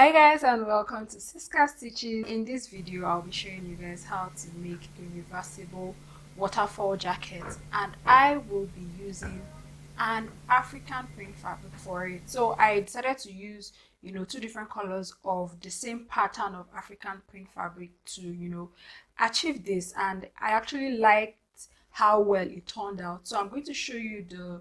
Hi guys and welcome to Siska Stitching. In this video I'll be showing you guys how to make a reversible waterfall jacket, and I will be using an African print fabric for it. So I decided to use two different colors of the same pattern of African print fabric to achieve this, and I actually liked how well it turned out. So I'm going to show you the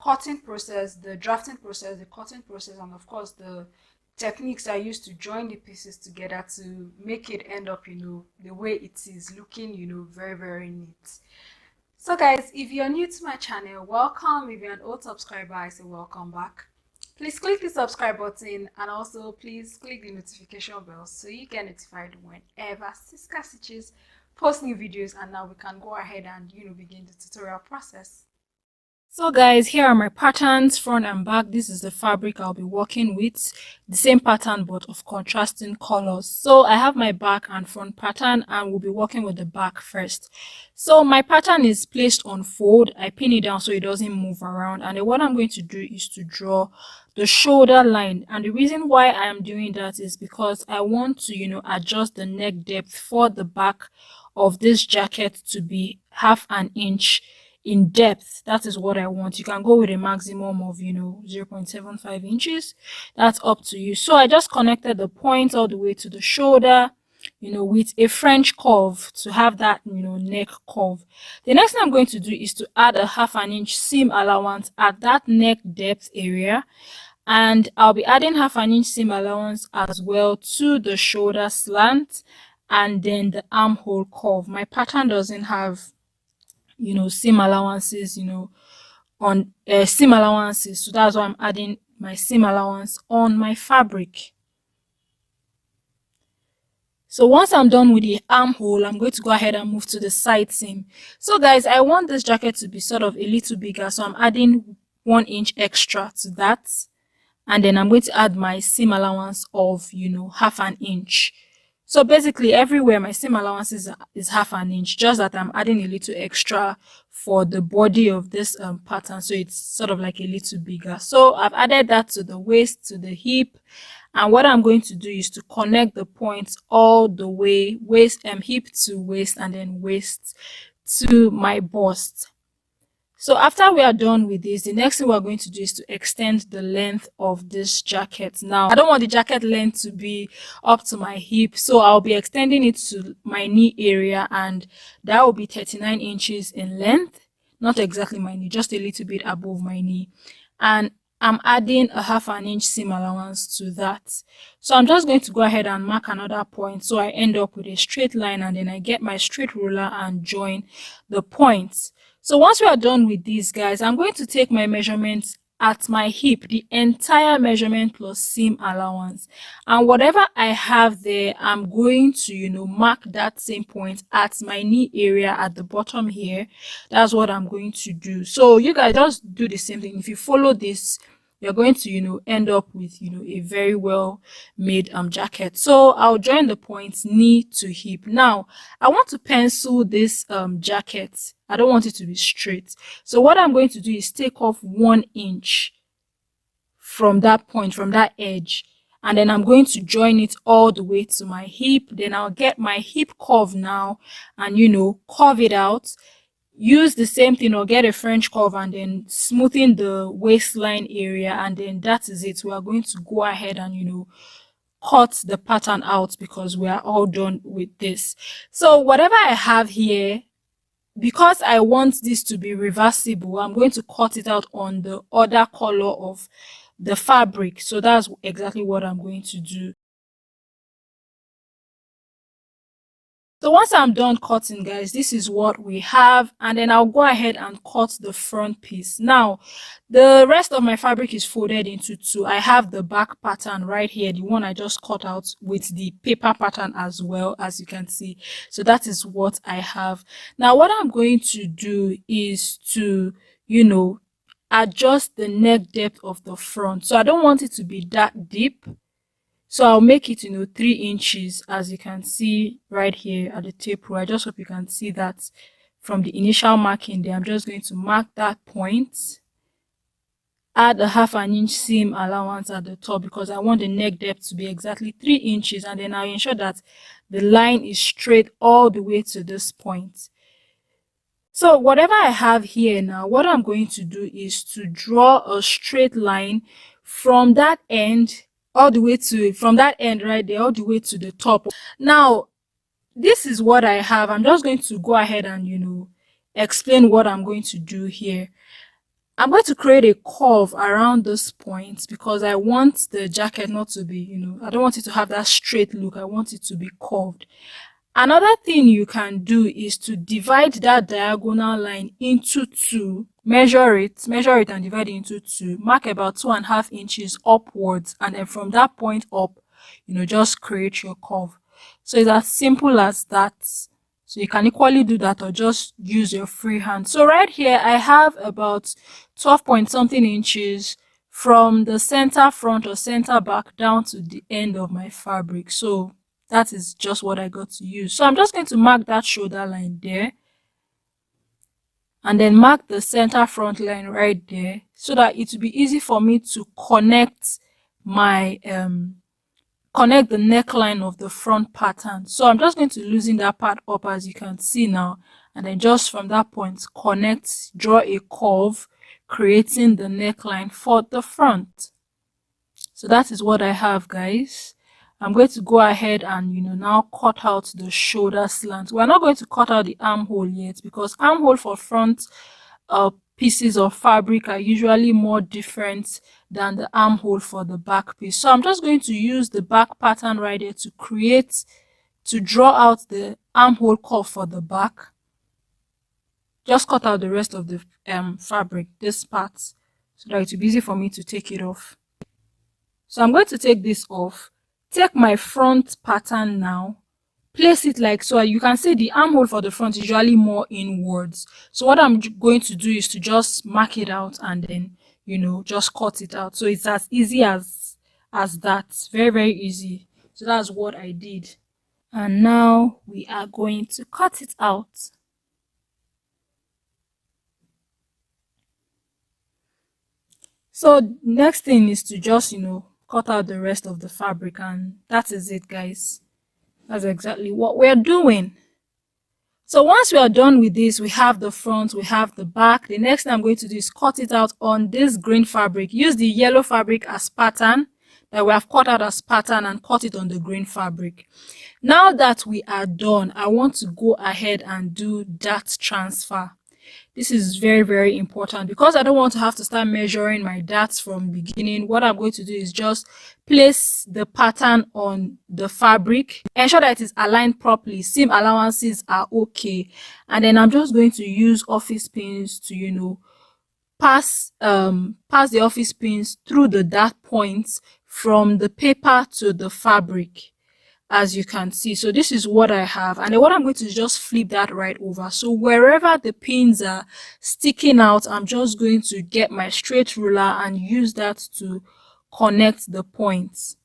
cutting process, the drafting process, the cutting process, and of course the techniques I use to join the pieces together to make it end up the way it is looking very neat. So guys, if you're new to my channel, welcome. If you're an old subscriber, I say welcome back. Please click the subscribe button, and also please click the notification bell so you get notified whenever Siska Stitches post new videos. And now we can go ahead and begin the tutorial process. So guys, here are my patterns, front and back. This is the fabric I'll be working with, the same pattern but of contrasting colors. So I have my back and front pattern, and we'll be working with the back first. So my pattern is placed on fold. I pin it down so it doesn't move around, and then what I'm going to do is to draw the shoulder line. And the reason why I am doing that is because I want to adjust the neck depth for the back of this jacket to be 1/2 inch in depth. That is what I want. You can go with a maximum of 0.75 inches. That's up to you. So I just connected the point all the way to the shoulder, with a French curve to have that neck curve. The next thing I'm going to do is to add a 1/2 inch seam allowance at that neck depth area, and I'll be adding 1/2 inch seam allowance as well to the shoulder slant and then the armhole curve. My pattern doesn't have seam allowances on seam allowances, so that's why I'm adding my seam allowance on my fabric. So once I'm done with the armhole, I'm going to go ahead and move to the side seam. So guys, I want this jacket to be sort of a little bigger, so I'm adding 1 inch extra to that, and then I'm going to add my seam allowance of 1/2 inch. So basically everywhere my seam allowance is 1/2 inch, just that I'm adding a little extra for the body of this pattern, so it's sort of like a little bigger. So I've added that to the waist, to the hip, and what I'm going to do is to connect the points all the way hip to waist, and then waist to my bust. So after we are done with this, the next thing we're going to do is to extend the length of this jacket. Now, I don't want the jacket length to be up to my hip, so I'll be extending it to my knee area, and that will be 39 inches in length. Not exactly my knee, just a little bit above my knee. And I'm adding a 1/2 inch seam allowance to that. So I'm just going to go ahead and mark another point so I end up with a straight line, and then I get my straight ruler and join the points. So once we are done with these guys, I'm going to take my measurements at my hip, the entire measurement plus seam allowance, and whatever I have there, I'm going to mark that same point at my knee area at the bottom here. That's what I'm going to do. So you guys just do the same thing. If you follow this, you're going to end up with a very well made jacket. So I'll join the points knee to hip. Now I want to pencil this jacket. I don't want it to be straight, so what I'm going to do is take off 1 inch from that point, from that edge, and then I'm going to join it all the way to my hip. Then I'll get my hip curve now and curve it out. Use the same thing, or get a French curve and then smoothing the waistline area, and then that is it. We are going to go ahead and cut the pattern out because we are all done with this. So whatever I have here, because I want this to be reversible, I'm going to cut it out on the other color of the fabric. So that's exactly what I'm going to do. So once I'm done cutting, guys, this is what we have, and then I'll go ahead and cut the front piece. Now the rest of my fabric is folded into two. I have the back pattern right here, the one I just cut out, with the paper pattern as well, as you can see. So that is what I have. Now what I'm going to do is to adjust the neck depth of the front. So I don't want it to be that deep, so I'll make it 3 inches, as you can see right here at the tape rule. I just hope you can see that from the initial marking there. I'm just going to mark that point add a 1/2 inch seam allowance at the top because I want the neck depth to be exactly 3 inches, and then I ensure that the line is straight all the way to this point. So whatever I have here now, what I'm going to do is to draw a straight line from that end all the way to, from that end right there all the way to the top. Now, this is what I have. I'm just going to go ahead and, explain what I'm going to do here. I'm going to create a curve around this point because I want the jacket not to be, I don't want it to have that straight look. I want it to be curved. Another thing you can do is to divide that diagonal line into two. Measure it and divide it into two. Mark about 2.5 inches upwards, and then from that point up, just create your curve. So it's as simple as that. So you can equally do that or just use your free hand. So right here, I have about 12 point something inches from the center front or center back down to the end of my fabric. So that is just what I got to use. So I'm just going to mark that shoulder line there, and then mark the center front line right there so that it will be easy for me to connect my connect the neckline of the front pattern. So I'm just going to loosen that part up, as you can see now, and then just from that point connect, draw a curve, creating the neckline for the front. So that is what I have, guys. I'm going to go ahead and now cut out the shoulder slant. We're not going to cut out the armhole yet because armhole for front pieces of fabric are usually more different than the armhole for the back piece. So I'm just going to use the back pattern right here to draw out the armhole curve for the back. Just cut out the rest of the fabric, this part, so that it will be easy for me to take it off. So I'm going to take this off. Take my front pattern now, place it like so. You can see the armhole for the front is usually more inwards. So what I'm going to do is to just mark it out and then, just cut it out. So it's as easy as that. Very, very easy. So that's what I did. And now we are going to cut it out. So next thing is to just, cut out the rest of the fabric, and that is it, guys. That's exactly what we're doing. So once we are done with this, we have the front, we have the back. The next thing I'm going to do is cut it out on this green fabric. Use the yellow fabric as pattern that we have cut out as pattern and cut it on the green fabric. Now that we are done, I want to go ahead and do dart transfer. This is very, very important because I don't want to have to start measuring my darts from the beginning. What I'm going to do is just place the pattern on the fabric, ensure that it is aligned properly, seam allowances are okay, and then I'm just going to use office pins to pass the office pins through the dart points from the paper to the fabric, as you can see. So this is what I have, and then what I'm going to do is just flip that right over. So wherever the pins are sticking out, I'm just going to get my straight ruler and use that to connect the points.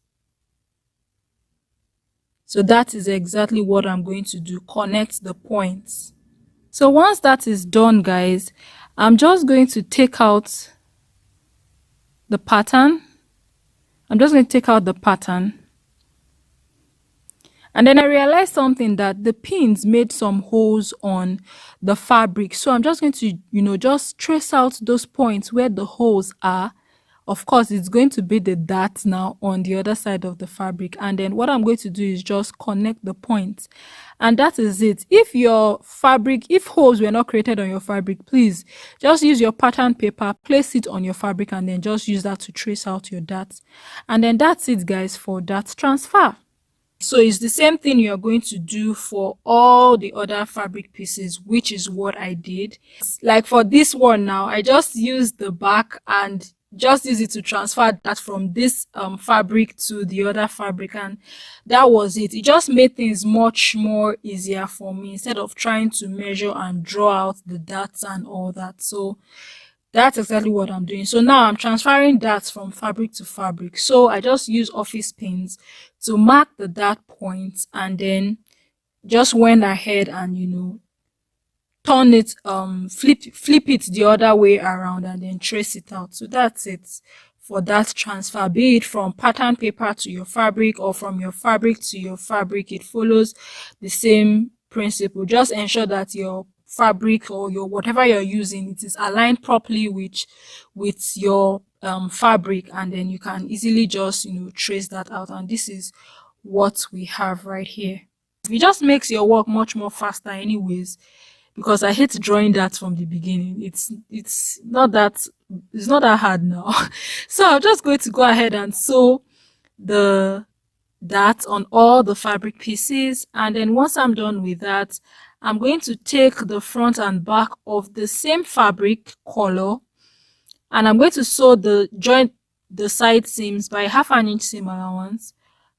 So that is exactly what I'm going to do, connect the points. So once that is done, guys, I'm just going to take out the pattern. And then I realized something, that the pins made some holes on the fabric. So I'm just going to, just trace out those points where the holes are. Of course, it's going to be the dart now on the other side of the fabric. And then what I'm going to do is just connect the points. And that is it. If holes were not created on your fabric, please just use your pattern paper, place it on your fabric, and then just use that to trace out your darts. And then that's it, guys, for dart transfer. So it's the same thing you're going to do for all the other fabric pieces, which is what I did. Like for this one now, I just used the back and just use it to transfer that from this fabric to the other fabric, and that was it. It just made things much more easier for me instead of trying to measure and draw out the darts and all that. So that's exactly what I'm doing. So now I'm transferring darts from fabric to fabric. So I just use office pins to mark the dart points, and then just went ahead and turn it, flip it the other way around and then trace it out. So that's it for that transfer, be it from pattern paper to your fabric or from your fabric to your fabric. It follows the same principle. Just ensure that your fabric or your whatever you're using, it is aligned properly with your fabric, and then you can easily just trace that out. And this is what we have right here. It just makes your work much more faster anyways, because I hate drawing that from the beginning. It's not that hard now. So I'm just going to go ahead and sew that on all the fabric pieces, and then once I'm done with that, I'm going to take the front and back of the same fabric color, and I'm going to join the side seams by 1/2 inch seam allowance,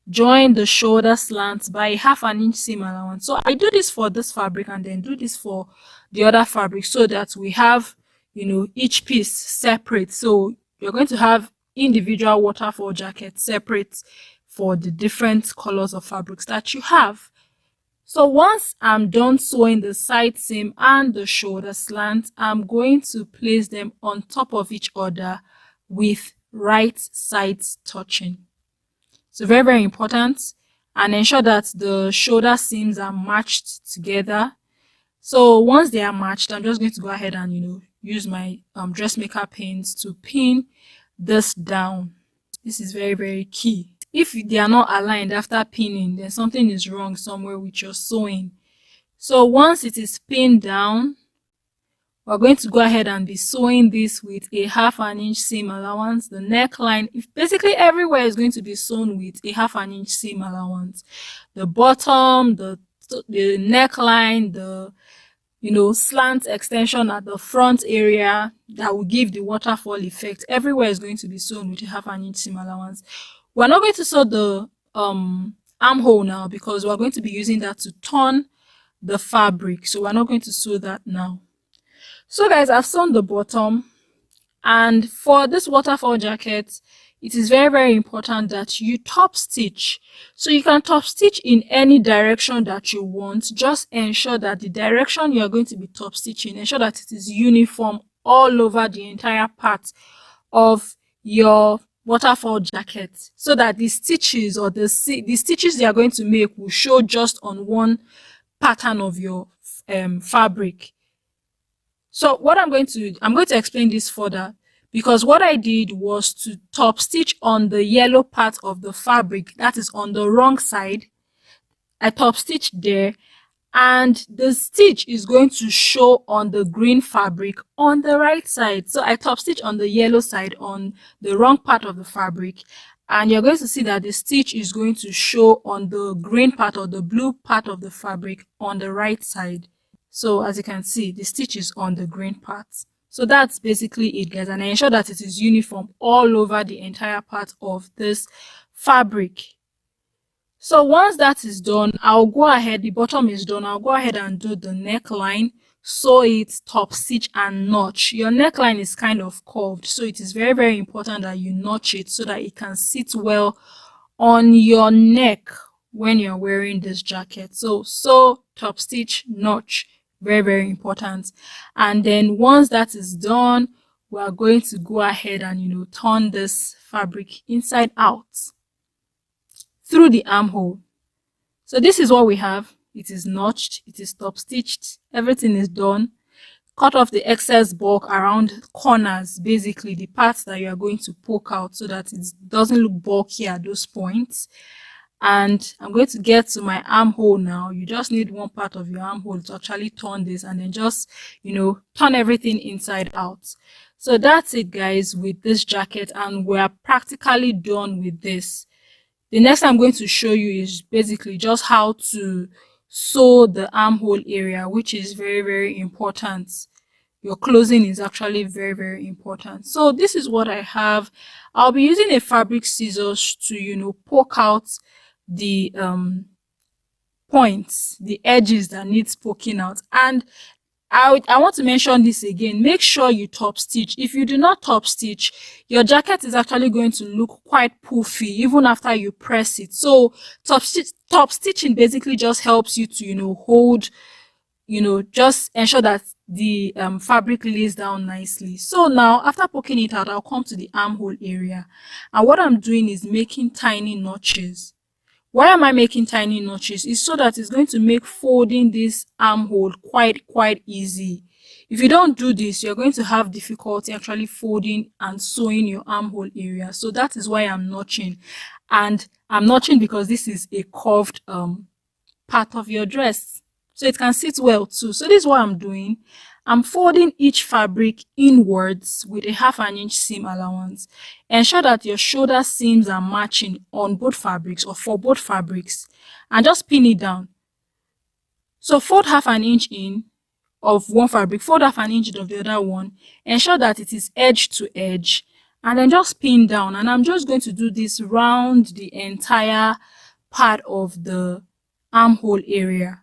join the shoulder slants by 1/2 inch seam allowance. So I do this for this fabric and then do this for the other fabric, so that we have each piece separate. So you're going to have individual waterfall jackets separate for the different colors of fabrics that you have. So once I'm done sewing the side seam and the shoulder slant, I'm going to place them on top of each other with right sides touching. So very, very important. And ensure that the shoulder seams are matched together. So once they are matched, I'm just going to go ahead and use my dressmaker pins to pin this down. This is very, very key. If they are not aligned after pinning, then something is wrong somewhere with your sewing. So once it is pinned down, we're going to go ahead and be sewing this with a 1/2 inch seam allowance. The neckline, basically everywhere is going to be sewn with a 1/2 inch seam allowance. The bottom, the neckline, the slant extension at the front area that will give the waterfall effect, everywhere is going to be sewn with a 1/2 inch seam allowance. We're not going to sew the armhole now, because we're going to be using that to turn the fabric. So we're not going to sew that now. So guys, I've sewn the bottom, and for this waterfall jacket, it is very, very important that you top stitch. So you can top stitch in any direction that you want. Just ensure that the direction you're going to be top stitching, ensure that it is uniform all over the entire part of your waterfall jacket, so that the stitches or the stitches you are going to make will show just on one pattern of your fabric. So what I'm going to explain this further, because what I did was to top stitch on the yellow part of the fabric that is on the wrong side. I top stitched there, and the stitch is going to show on the green fabric on the right side. So I top stitch on the yellow side on the wrong part of the fabric, and you're going to see that the stitch is going to show on the green part or the blue part of the fabric on the right side. So as you can see, the stitch is on the green part. So that's basically it, guys, and I ensure that it is uniform all over the entire part of this fabric. So once that is done, I'll go ahead, the bottom is done, I'll go ahead and do the neckline, sew it, top stitch and notch. Your neckline is kind of curved, so it is very, very important that you notch it so that it can sit well on your neck when you're wearing this jacket. So sew, top stitch, notch, very, very important. And then once that is done, we are going to go ahead and turn this fabric inside out through the armhole. So this is what we have. It is notched, it is top stitched, everything is done. Cut off the excess bulk around corners, basically the parts that you are going to poke out, so that it doesn't look bulky at those points. And I'm going to get to my armhole now. You just need one part of your armhole to actually turn this, and then just turn everything inside out. So that's it, guys, with this jacket, and we're practically done with this. The next I'm going to show you is basically just how to sew the armhole area, which is very, very important. Your closing is actually very, very important. So this is what I have. I'll be using a fabric scissors to poke out the points, the edges that needs poking out. And I want to mention this again. Make sure you top stitch. If you do not top stitch, your jacket is actually going to look quite poofy even after you press it. So top stitching basically just helps you to hold just ensure that the fabric lays down nicely. So now after poking it out, I'll come to the armhole area, and what I'm doing is making tiny notches. Why am I making tiny notches? It's so that it's going to make folding this armhole quite easy. If you don't do this, you're going to have difficulty actually folding and sewing your armhole area. So that is why I'm notching. And I'm notching because this is a curved part of your dress, so it can sit well too. So this is what I'm doing. I'm folding each fabric inwards with a 1/2 inch seam allowance. Ensure that your shoulder seams are matching on both fabrics or for both fabrics, and just pin it down. So fold 1/2 inch in of one fabric, fold 1/2 inch of the other one. Ensure that it is edge to edge, and then just pin down. And I'm just going to do this round the entire part of the armhole area,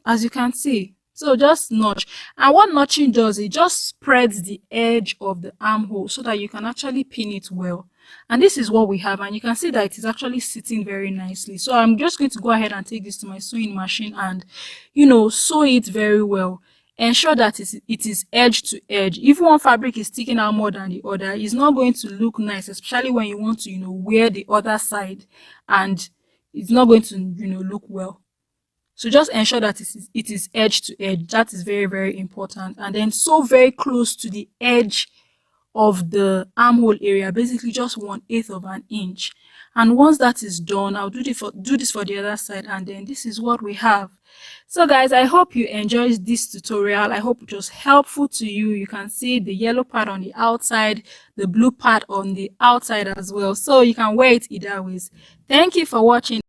as you can see. So just notch, and what notching does, it just spreads the edge of the armhole so that you can actually pin it well. And this is what we have, and you can see that it is actually sitting very nicely. So I'm just going to go ahead and take this to my sewing machine and sew it very well. Ensure that it is edge to edge. If one fabric is sticking out more than the other, it's not going to look nice, especially when you want to wear the other side, and it's not going to look well. So just ensure that it is edge to edge. That is very important. And then sew very close to the edge of the armhole area, basically just 1/8 of an inch. And once that is done, I'll do this for the other side, and then this is what we have. So guys, I hope you enjoyed this tutorial. I hope it was helpful to you. You can see the yellow part on the outside, the blue part on the outside as well, so you can wear it either ways. Thank you for watching.